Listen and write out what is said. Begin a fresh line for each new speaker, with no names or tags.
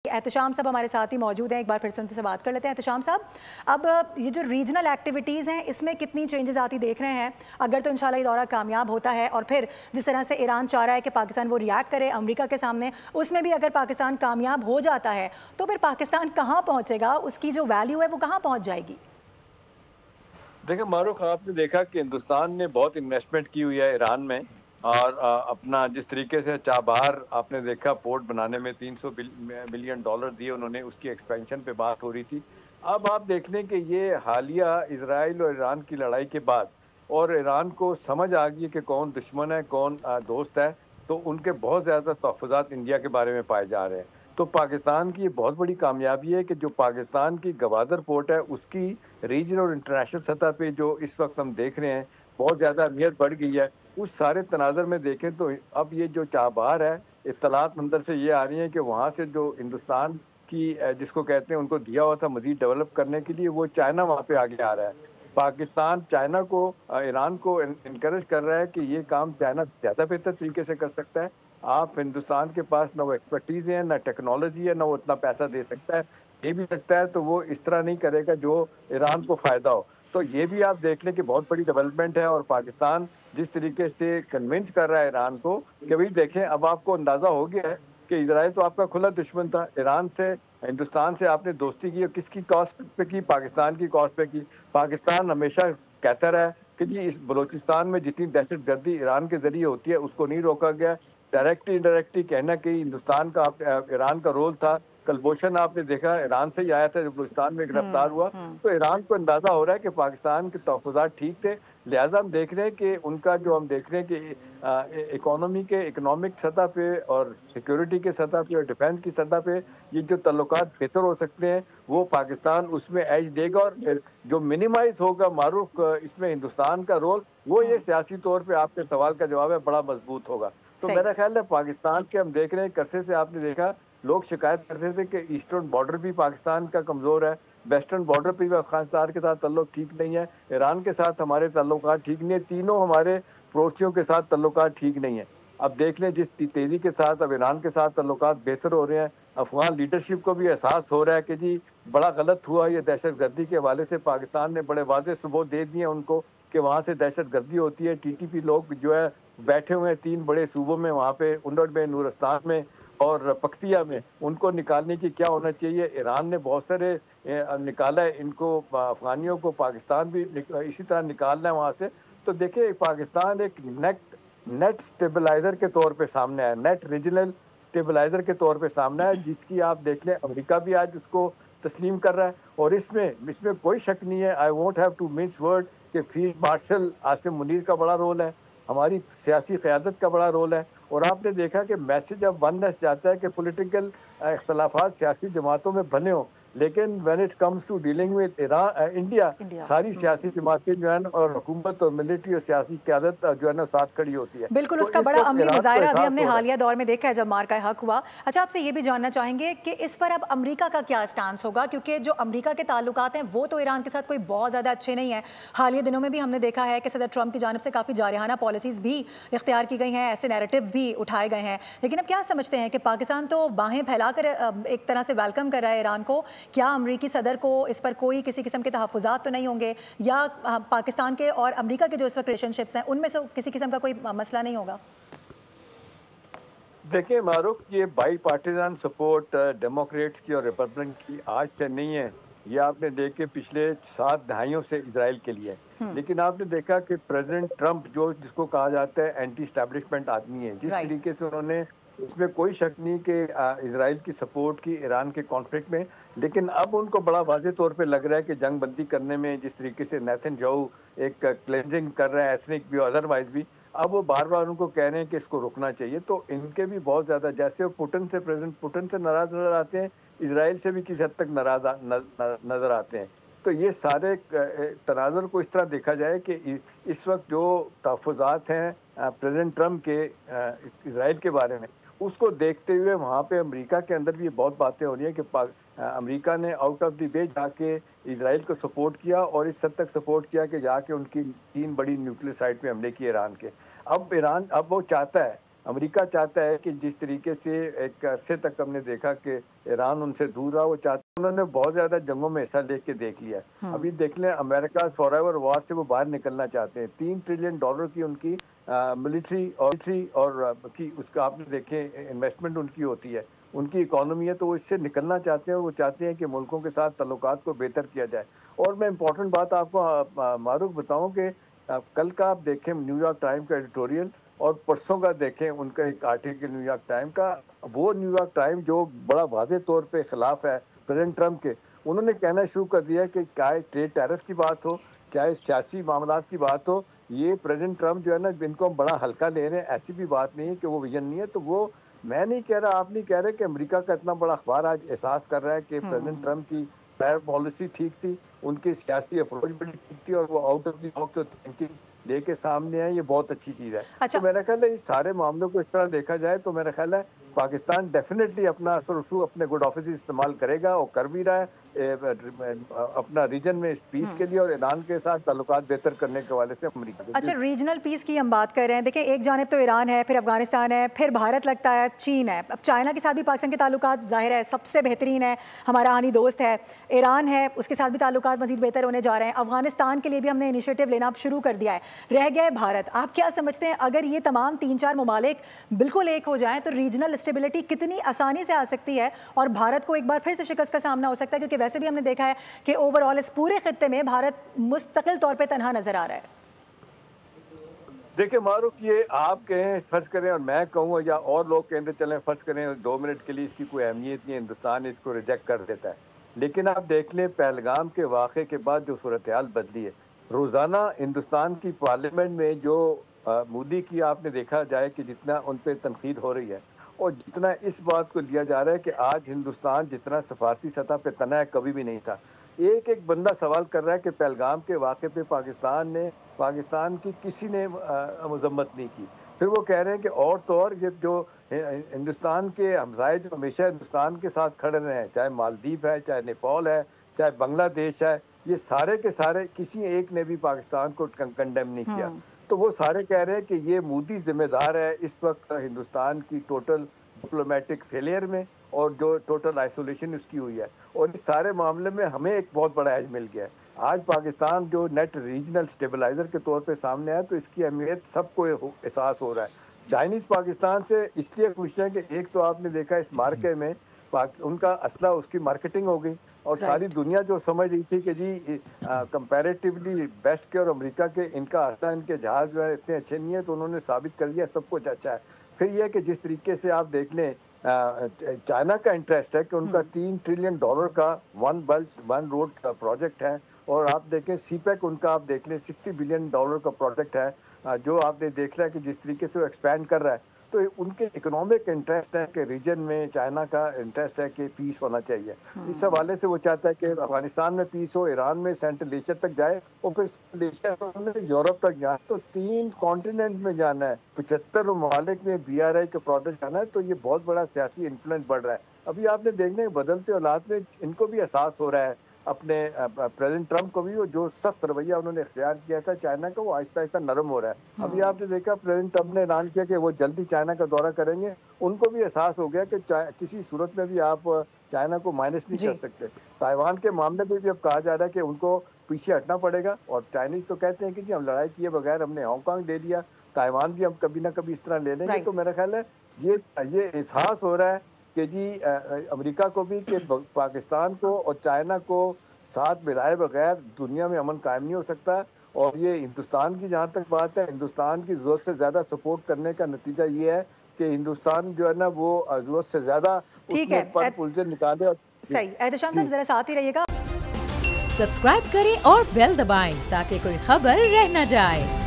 एहतशाम साहब हमारे साथ ही मौजूद हैं। एक बार फिर से उनसे बात कर लेते हैं। एहतशाम साहब, अब ये जो रीजनल एक्टिविटीज़ हैं इसमें कितनी चेंजेस आती देख रहे हैं? अगर तो इंशाल्लाह ये दौरा कामयाब होता है और फिर जिस तरह से ईरान चाह रहा है कि पाकिस्तान वो रिएक्ट करे अमेरिका के सामने, उसमें भी अगर पाकिस्तान कामयाब हो जाता है तो फिर पाकिस्तान कहाँ पहुँचेगा? उसकी जो वैल्यू है वो कहाँ पहुँच जाएगी?
देखिए मारूख, आपने देखा कि हिंदुस्तान ने बहुत इन्वेस्टमेंट की हुई है ईरान में और अपना जिस तरीके से चाबहार आपने देखा पोर्ट बनाने में 300 बिलियन डॉलर दिए उन्होंने, उसकी एक्सपेंशन पे बात हो रही थी। अब आप देख लें कि ये हालिया इजराइल और ईरान की लड़ाई के बाद और ईरान को समझ आ गई कि कौन दुश्मन है कौन दोस्त है, तो उनके बहुत ज़्यादा तहफ़्फ़ुज़ात इंडिया के बारे में पाए जा रहे हैं। तो पाकिस्तान की ये बहुत बड़ी कामयाबी है कि जो पाकिस्तान की गवादर पोर्ट है उसकी रीजनल और इंटरनेशनल सतह पे जो इस वक्त हम देख रहे हैं बहुत ज़्यादा अहमियत बढ़ गई है। उस सारे तनाज़र में देखें तो अब ये जो चाबहार है, इत्तलात मंदर से ये आ रही हैं कि वहाँ से जो हिंदुस्तान की जिसको कहते हैं उनको दिया हुआ था मज़ीद डेवलप करने के लिए, वो चाइना वहाँ पे आगे आ रहा है। पाकिस्तान चाइना को ईरान को इनकरेज कर रहा है कि ये काम चाइना ज़्यादा बेहतर तरीके से कर सकता है। आप हिंदुस्तान के पास ना वो एक्सपर्टीज़ है, ना टेक्नोलॉजी है, ना वो उतना पैसा दे सकता है। ये भी लगता है तो वो इस तरह नहीं करेगा जो ईरान को फ़ायदा हो। तो ये भी आप देख लें कि बहुत बड़ी डेवलपमेंट है और पाकिस्तान जिस तरीके से कन्विंस कर रहा है ईरान को कि भाई देखें, अब आपको अंदाज़ा हो गया है कि इजराइल तो आपका खुला दुश्मन था। ईरान से हिंदुस्तान से आपने दोस्ती की और किसकी कॉस्ट पे की? पाकिस्तान की कॉस्ट पे की। पाकिस्तान हमेशा कहता रहा है कि जी इस बलूचिस्तान में जितनी दहशतगर्दी ईरान के ज़रिए होती है उसको नहीं रोका गया। डायरेक्टली इनडायरेक्टली कहना कि हिंदुस्तान का ईरान का रोल था। कलभूषण आपने देखा ईरान से ही आया था, जब बलूचिस्तान में गिरफ्तार हुआ। तो ईरान को अंदाजा हो रहा है कि पाकिस्तान के तहफ़्फ़ुज़ात ठीक थे। लिहाजा हम देख रहे हैं कि उनका जो हम देख रहे हैं कि इकोनॉमी के इकोनॉमिक सतह पे और सिक्योरिटी के सतह पे और डिफेंस की सतह पे ये जो तल्लुकात बेहतर हो सकते हैं, वो पाकिस्तान उसमें एज देगा और जो मिनिमाइज होगा मारूफ इसमें हिंदुस्तान का रोल, वो ये सियासी तौर पे आपके सवाल का जवाब है, बड़ा मजबूत होगा। तो मेरा ख्याल है पाकिस्तान के हम देख रहे हैं कर्से से आपने देखा लोग शिकायत करते थे कि ईस्टर्न बॉर्डर भी पाकिस्तान का कमज़ोर है, वेस्टर्न बॉर्डर पर भी अफगानिस्तान के साथ ताल्लुक ठीक नहीं है, ईरान के साथ हमारे ताल्लुकात ठीक नहीं है, तीनों हमारे पड़ोसियों के साथ ताल्लुकात ठीक नहीं है। अब देख लें जिस तेज़ी के साथ अब ईरान के साथ ताल्लुकात बेहतर हो रहे हैं, अफगान लीडरशिप को भी एहसास हो रहा है कि जी बड़ा गलत हुआ ये दहशतगर्दी के हवाले से। पाकिस्तान ने बड़े वाज़ेह सबूत दे दिए उनको कि वहाँ से दहशतगर्दी होती है। टीटीपी लोग जो है बैठे हुए हैं 3 बड़े सूबों में, वहाँ पे उन्नत में, नूरस्तान में और पख्तिया में, उनको निकालने की क्या होना चाहिए। ईरान ने बहुत सारे निकाला है इनको, अफगानियों को पाकिस्तान भी इसी तरह निकालना है वहाँ से। तो देखिए पाकिस्तान एक नेट स्टेबलाइजर के तौर पे सामने है, नेट रीजनल स्टेबलाइजर के तौर पे सामने है, जिसकी आप देख लें अमेरिका भी आज उसको तस्लीम कर रहा है। और इसमें कोई शक नहीं है, I won't have to miss word, कि फील्ड मार्शल आसिम मुनीर का बड़ा रोल है, हमारी सियासी क़यादत का बड़ा रोल है। और आपने देखा कि मैसेज अब वननेस जाता है कि पॉलिटिकल इख्तलाफात सियासी जमातों में बने हों, लेकिन when it comes to dealing with India, सारी सियासी जमातें जो है और हुकूमत और मिलिट्री और सियासी क़यादत जो है ना साथ खड़ी होती है।
बिल्कुल,
तो
उसका बड़ा अमली मुज़ाहिरा अभी हमने हालिया दौर में देखा है जब मार का हक हुआ। अच्छा, आपसे ये भी जानना चाहेंगे कि इस पर अब अमेरिका का क्या स्टांस होगा, क्योंकि जो अमेरिका के ताल्लुकात हैं वो तो ईरान के साथ कोई बहुत ज़्यादा अच्छे नहीं है। हालिया दिनों में भी हमने देखा है कि सदर ट्रंप की जानिब से काफ़ी जारहाना पॉलिसीज़ भी इख्तियार की गई हैं, ऐसे नैरेटिव भी उठाए गए हैं। लेकिन अब क्या समझते हैं कि पाकिस्तान तो बाहें फैलाकर एक तरह से वेलकम कर रहा है ईरान को, क्या अमेरिकी सदर को इस पर कोई किसी किस्म के तहफ़्फ़ुज़ात तो नहीं होंगे, या पाकिस्तान के और अमेरिका के जो इस वक्त रिलेशनशिप्स हैं उनमें से किसी किस्म का कोई मसला नहीं होगा?
देखिए मारूफ, ये बाई पार्टीजान सपोर्ट डेमोक्रेट्स की और रिपब्लिकन की आज से नहीं है, ये आपने देख के पिछले 7 दहाइयों से इजराइल के लिए। लेकिन आपने देखा कि प्रेसिडेंट ट्रंप जो जिसको कहा जाता है एंटी स्टैब्लिशमेंट आदमी है, जिस तरीके से उन्होंने, इसमें कोई शक नहीं कि इजराइल की सपोर्ट की ईरान के कॉन्फ्लिक्ट में। लेकिन अब उनको बड़ा वाज़ेह तौर पे लग रहा है कि जंग बंदी करने में जिस तरीके से नेतन्याहू एक क्लेंजिंग कर रहा है एथनिक भी और अदरवाइज भी, अब वो बार बार उनको कह रहे हैं कि इसको रुकना चाहिए। तो इनके भी बहुत ज़्यादा, जैसे वो प्रेसिडेंट पुतिन से नाराज़ नज़र आते हैं, इजराइल से भी किसी हद तक नाराज़ नज़र आते हैं। तो ये सारे तनाज़ुर को इस तरह देखा जाए कि इस वक्त जो तहफ़्फ़ुज़ात हैं प्रेसिडेंट ट्रंप के इजराइल के बारे में, उसको देखते हुए वहाँ पे अमेरिका के अंदर भी ये बहुत बातें हो रही हैं कि अमेरिका ने आउट ऑफ द वे जाके इजराइल को सपोर्ट किया और इस हद तक सपोर्ट किया कि जाके उनकी 3 बड़ी न्यूक्लियर साइट पे हमले किए ईरान के। अब वो चाहता है अमेरिका चाहता है कि जिस तरीके से एक अरसे तक हमने देखा कि ईरान उनसे दूर रहा, वो चाहते उन्होंने बहुत ज्यादा जंगों में हिस्सा लेके देख लिया। अभी देख लें, अमेरिका फॉरएवर वॉर से वो बाहर निकलना चाहते हैं। $3 ट्रिलियन की उनकी मिलिट्री और की उसका आपने देखे इन्वेस्टमेंट उनकी होती है, उनकी इकोनॉमी है, तो वो इससे निकलना चाहते हैं और वो चाहते हैं कि मुल्कों के साथ ताल्लुकात को बेहतर किया जाए। और मैं इम्पोर्टेंट बात आपको मारूफ बताऊं कि कल का आप देखें न्यूयॉर्क टाइम का एडिटोरियल और परसों का देखें उनका एक आर्टिकल न्यूयॉर्क टाइम का, वो न्यूयॉर्क टाइम जो बड़ा वाज़ेह तौर पे खिलाफ है प्रेसिडेंट ट्रंप के, उन्होंने कहना शुरू कर दिया कि चाहे ट्रेड टैरिफ की बात हो, चाहे सियासी मामलात की बात हो, ये प्रेसिडेंट ट्रंप जो है ना, इनको हम बड़ा हल्का ले रहे हैं। ऐसी भी बात नहीं है कि वो विजन नहीं है। तो वो मैं नहीं कह रहा, आप नहीं कह रहे कि अमेरिका का इतना बड़ा अखबार आज एहसास कर रहा है कि प्रेसिडेंट ट्रंप की पॉलिसी ठीक थी, उनकी सियासी अप्रोच बड़ी ठीक थी और वो out of the box thinking लेके सामने है, ये बहुत अच्छी चीज है। अच्छा। तो मेरा ख्याल है इस सारे मामलों को इस तरह देखा जाए तो मेरा ख्याल है पाकिस्तान डेफिनेटली अपना असर रसूख अपने गुड ऑफिस इस्तेमाल करेगा और कर भी रहा है अपना रीजन में पीस के लिए और ईरान के साथ ताल्लुकात बेहतर करने के हवाले से अमेरिका।
अच्छा, रीजनल पीस की हम बात कर रहे हैं। देखिए, एक जानिब तो ईरान है, फिर अफगानिस्तान है, फिर भारत लगता है, चीन है, अब चाइना के साथ भी पाकिस्तान के ताल्लुकात जाहिर है सबसे बेहतरीन है, हमारा हानी दोस्त है। ईरान है, उसके साथ भी ताल्लुकात मजीद बेहतर होने जा रहे हैं। अफगानिस्तान के लिए भी हमने इनिशिएटिव लेना शुरू कर दिया है। रह गया है भारत। आप क्या समझते हैं, अगर ये तमाम 3-4 ममालिक बिल्कुल एक हो जाएं तो रीजनल स्टेबिलिटी कितनी आसानी से आ सकती है और भारत को एक बार फिर से शिकस्त का सामना हो सकता है? क्योंकि वैसे भी हमने देखा है कि ओवरऑल इस पूरे खित्ते में भारत मुस्तकिल तौर पे तन्हा नजर आ रहा है।
देखिए मारूफ, ये आप कहें फर्ज करें और मैं कहूँ या और लोग कहें चलें फर्ज करें 2 मिनट के लिए इसकी कोई अहमियत नहीं है, हिंदुस्तान इसको रिजेक्ट कर देता है। लेकिन आप देख लें पहलगाम के वाक़े के बाद जो सूरत हाल बदली है, रोज़ाना हिंदुस्तान की पार्लियामेंट में जो मोदी की आपने देखा जाए कि जितना उन पर तनकीद हो रही है और जितना इस बात को लिया जा रहा है कि आज हिंदुस्तान जितना सफारती सतह पे तना है कभी भी नहीं था। एक एक बंदा सवाल कर रहा है कि पहलगाम के वाक़े पे पाकिस्तान की किसी ने मजम्मत नहीं की। फिर वो कह रहे हैं कि और तो और ये जो हिंदुस्तान के हमसाये जो हमेशा हिंदुस्तान के साथ खड़े रहे हैं, चाहे मालदीव है, चाहे नेपाल है, चाहे बांग्लादेश है, ये सारे के सारे किसी एक ने भी पाकिस्तान को कंडेम नहीं किया। तो वो सारे कह रहे हैं कि ये मोदी जिम्मेदार है इस वक्त हिंदुस्तान की टोटल डिप्लोमेटिक फेलियर में और जो टोटल आइसोलेशन उसकी हुई है। और इस सारे मामले में हमें एक बहुत बड़ा एज मिल गया है। आज पाकिस्तान जो नेट रीजनल स्टेबलाइजर के तौर पे सामने आया तो इसकी अहमियत सबको एहसास हो रहा है। चाइनीज पाकिस्तान से इसलिए खुश है कि एक तो आपने देखा इस मार्के में उनका असला उसकी मार्केटिंग हो गई और सारी दुनिया जो समझ रही थी कि जी कंपैरेटिवली बेस्ट के और अमेरिका के इनका असला इनके जहाज जो है इतने अच्छे नहीं है, तो उन्होंने साबित कर दिया सब कुछ अच्छा है। फिर यह कि जिस तरीके से आप देख लें चाइना का इंटरेस्ट है कि उनका $3 ट्रिलियन का वन बेल्ट वन रोड का प्रोजेक्ट है और आप देखें सीपेक उनका आप देख लें $60 बिलियन का प्रोजेक्ट है जो आपने देख रहा है कि जिस तरीके से वो एक्सपैंड कर रहा है। तो उनके इकोनॉमिक इंटरेस्ट है कि रीजन में चाइना का इंटरेस्ट है कि पीस होना चाहिए। इस हवाले से वो चाहता है कि अफगानिस्तान में पीस हो, ईरान में सेंट्रल एशिया तक जाए और फिर सेंट्रल एशिया से यूरोप तक जाए। तो 3 कॉन्टिनेंट में जाना है, 75 ममालिक में BRI का प्रोडक्ट जाना है। तो ये बहुत बड़ा सियासी इन्फ्लुएंस बढ़ रहा है। अभी आपने देखने बदलते हालात में इनको भी एहसास हो रहा है, अपने प्रेसिडेंट ट्रंप को भी वो जो सख्त रवैया उन्होंने इख्तियार किया था चाइना का वो आहिस्ता आहिस्ता नरम हो रहा है। अभी आपने देखा प्रेसिडेंट ट्रंप ने ऐलान किया कि वो जल्दी चाइना का दौरा करेंगे। उनको भी एहसास हो गया कि किसी सूरत में भी आप चाइना को माइनस नहीं कर सकते। ताइवान के मामले में भी अब कहा जा रहा है कि उनको पीछे हटना पड़ेगा और चाइनीज तो कहते हैं कि जी हम लड़ाई किए बगैर हमने हांगकांग ले लिया, ताइवान भी हम कभी ना कभी इस तरह ले लेंगे। तो मेरा ख्याल है ये एहसास हो रहा है कि जी अमेरिका को भी कि पाकिस्तान को और चाइना को साथ मिलाए बगैर दुनिया में अमन कायम नहीं हो सकता। और ये हिंदुस्तान की जहाँ तक बात है, हिंदुस्तान की ज़रूरत से ज़्यादा सपोर्ट करने का नतीजा ये है कि हिंदुस्तान जो है ना वो ज़रूरत से ज़्यादा उसमें पुलझे निकाले। और
सही एहतशाम साहब जरा साथ ही रहिएगा,
सब्सक्राइब करें और बेल दबाएं ताकि कोई खबर रह न जाए।